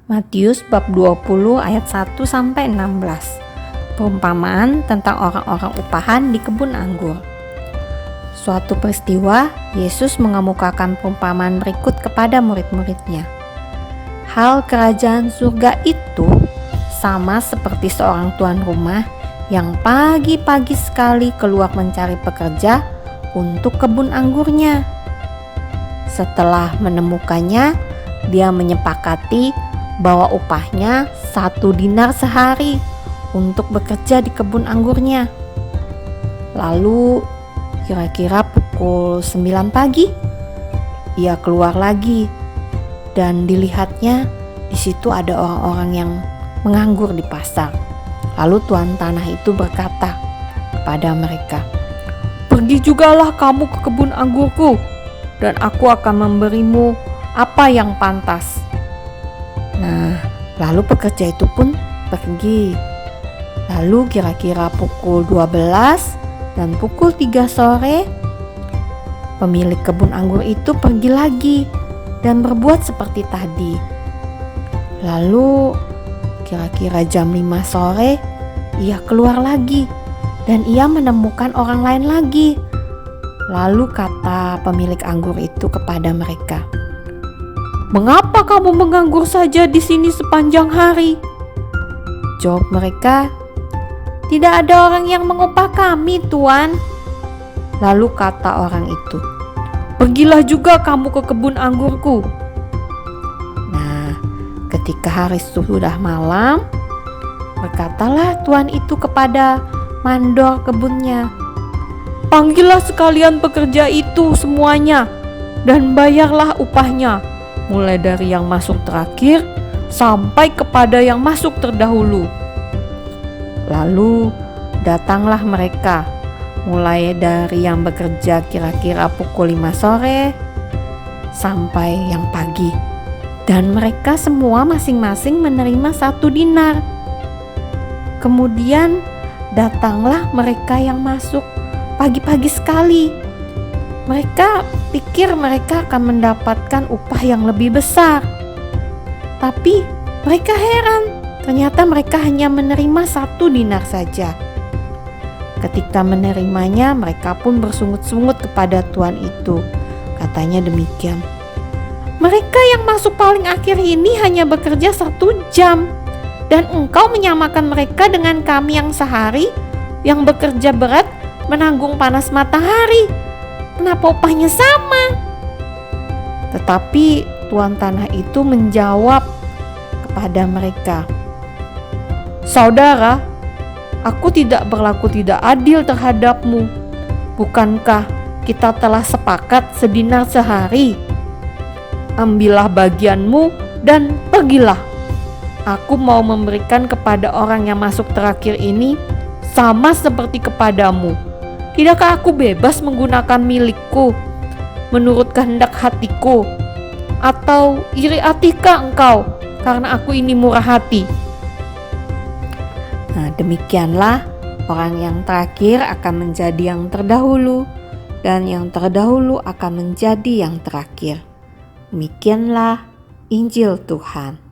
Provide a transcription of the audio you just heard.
Matius bab 20 ayat 1-16. Perumpamaan tentang orang-orang upahan di kebun anggur. Suatu peristiwa, Yesus mengemukakan perumpamaan berikut kepada murid-muridnya. Hal kerajaan surga itu sama seperti seorang tuan rumah yang pagi-pagi sekali keluar mencari pekerja untuk kebun anggurnya. Setelah menemukannya, dia menyepakati bahwa upahnya 1 dinar sehari untuk bekerja di kebun anggurnya. Lalu kira-kira pukul 9 pagi ia keluar lagi dan dilihatnya di situ ada orang-orang yang menganggur di pasar. Lalu tuan tanah itu berkata kepada mereka, "Pergi jugalah kamu ke kebun anggurku dan aku akan memberimu apa yang pantas." Nah, lalu pekerja itu pun pergi. Lalu kira-kira pukul 12 dan pukul 3 sore, pemilik kebun anggur itu pergi lagi dan berbuat seperti tadi. Lalu kira-kira jam 5 sore, ia keluar lagi dan ia menemukan orang lain lagi. Lalu kata pemilik anggur itu kepada mereka, "Mengapa kamu menganggur saja di sini sepanjang hari?" Jawab mereka, "Tidak ada orang yang mengupah kami, Tuan." Lalu kata orang itu, "Pergilah juga kamu ke kebun anggurku." Nah, ketika hari sudah malam, berkatalah tuan itu kepada mandor kebunnya, "Panggillah sekalian pekerja itu semuanya dan bayarlah upahnya, mulai dari yang masuk terakhir sampai kepada yang masuk terdahulu." Lalu datanglah mereka, mulai dari yang bekerja kira-kira pukul 5 sore sampai yang pagi. Dan mereka semua masing-masing menerima 1 dinar. Kemudian datanglah mereka yang masuk pagi-pagi sekali. Mereka pikir mereka akan mendapatkan upah yang lebih besar. Tapi mereka heran, ternyata mereka hanya menerima 1 dinar saja. Ketika menerimanya, mereka pun bersungut-sungut kepada tuan itu. Katanya demikian, "Mereka yang masuk paling akhir ini hanya bekerja 1 jam. Dan engkau menyamakan mereka dengan kami yang sehari, yang bekerja berat menanggung panas matahari. Kenapa upahnya sama?" Tetapi tuan tanah itu menjawab kepada mereka, "Saudara, aku tidak berlaku tidak adil terhadapmu. Bukankah kita telah sepakat 1 dinar sehari? Ambillah bagianmu dan pergilah. Aku mau memberikan kepada orang yang masuk terakhir ini sama seperti kepadamu. Tidakkah aku bebas menggunakan milikku menurut kehendak hatiku? Atau iri hatikah engkau karena aku ini murah hati?" Nah, demikianlah orang yang terakhir akan menjadi yang terdahulu, dan yang terdahulu akan menjadi yang terakhir. Demikianlah Injil Tuhan.